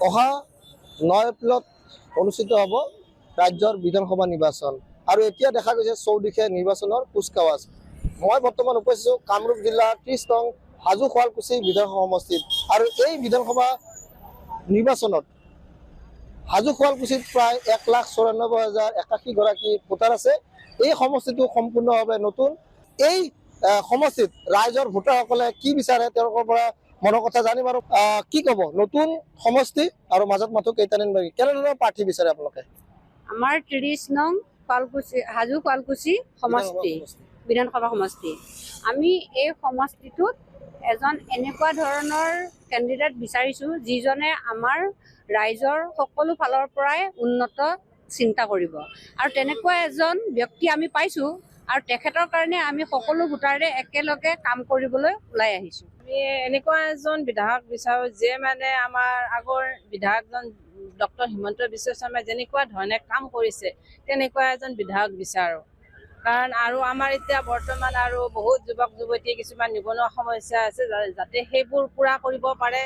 অহা 9 এপ্ৰিলত অনুষ্ঠিত হ'ব ৰাজ্যৰ বিধানসভা নিৰ্বাচন আৰু এতিয়া দেখা গৈছে চৌদিশে নিৰ্বাচনৰ কুচকাৱাজ। মই বৰ্তমান উপস্থিত কামৰূপ জিলাৰ 30 নং হাজো শুৱালকুছি বিধানসভা সমষ্টিত আৰু এই বিধানসভা নিৰ্বাচনত হাজো শুৱালকুছিত প্ৰায় 1,94,081 গৰাকী ভোটাৰ আছে। এই সমষ্টিটো সম্পূৰ্ণভাৱে নতুন। এই সমষ্টিত ৰাইজৰ ভোটাৰসকলে কি বিচাৰে তেওঁলোকৰ পৰা মনৰ কথা জানিম আৰু কি ক'ব নতুন সমষ্টি আৰু মাজত মাথো কেইটাদিন বাকি কেনেধৰণৰ প্ৰাৰ্থী বিচাৰে আপোনালোকে? আমাৰ 30 নং শুৱালকুছি হাজো শুৱালকুছি সমষ্টি বিধানসভা সমষ্টি আমি এই সমষ্টিটোত এজন এনেকুৱা ধৰণৰ কেণ্ডিডেট বিচাৰিছোঁ যিজনে আমাৰ ৰাইজৰ সকলো ফালৰ পৰাই উন্নত চিন্তা কৰিব আৰু তেনেকুৱা এজন ব্যক্তি আমি পাইছোঁ আৰু তেখেতৰ কাৰণে আমি সকলো ভোটাৰে একেলগে কাম কৰিবলৈ ওলাই আহিছোঁ। আমি এনেকুৱা এজন বিধায়ক বিচাৰোঁ যে মানে আমাৰ আগৰ বিধায়কজন ডক্টৰ হিমন্ত বিশ্ব শৰ্মাই যেনেকুৱা ধৰণে কাম কৰিছে তেনেকুৱা এজন বিধায়ক বিচাৰোঁ। কাৰণ আৰু আমাৰ এতিয়া বৰ্তমান আৰু বহুত যুৱক যুৱতী কিছুমান নিবনুৱা সমস্যা আছে যাতে সেইবোৰ পূৰা কৰিব পাৰে।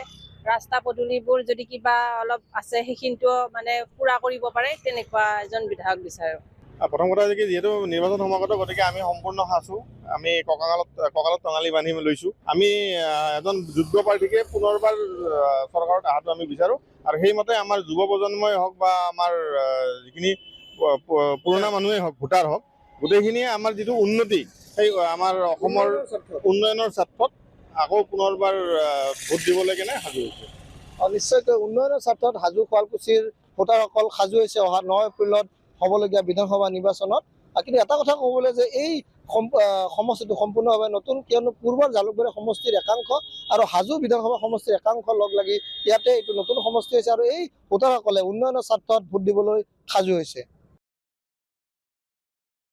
ৰাস্তা পদূলিবোৰ যদি কিবা অলপ আছে সেইখিনিও মানে পূৰা কৰিব পাৰে তেনেকুৱা এজন বিধায়ক বিচাৰোঁ। প্ৰথম কথা কি যিহেতু নিৰ্বাচন সমাগত গতিকে আমি সম্পূৰ্ণ সাজু। আমি কঁকালত টঙালি বান্ধি লৈছোঁ। আমি এজন যোগ্য প্ৰাৰ্থীকে পুনৰবাৰ চৰকাৰত অহাটো আমি বিচাৰোঁ আৰু সেইমতে আমাৰ যুৱ প্ৰজন্মই হওক বা আমাৰ যিখিনি পুৰণা মানুহেই হওক ভোটাৰ হওক গোটেইখিনিয়ে আমাৰ যিটো উন্নতি সেই আমাৰ অসমৰ উন্নয়নৰ স্বাৰ্থত আকৌ পুনৰবাৰ ভোট দিবলৈ কেনে সাজু হৈছে। নিশ্চয়কৈ উন্নয়নৰ স্বাৰ্থত হাজো শুৱালকুছিৰ ভোটাৰসকল সাজু হৈছে অহা 9 এপ্ৰিলত হ'বলগীয়া বিধানসভা নিৰ্বাচনত। কিন্তু এটা কথা ক'বলৈ যে এই সমষ্টিটো সম্পূৰ্ণভাৱে নতুন, কিয়নো পূৰ্বৰ জালুকবাৰী সমষ্টিৰ একাংশ আৰু হাজো বিধানসভা সমষ্টিৰ একাংশ লগ লাগি ইয়াতে এইটো নতুন সমষ্টি হৈছে আৰু এই ভোটাৰসকলে উন্নয়নৰ স্বাৰ্থত ভোট দিবলৈ সাজু হৈছে।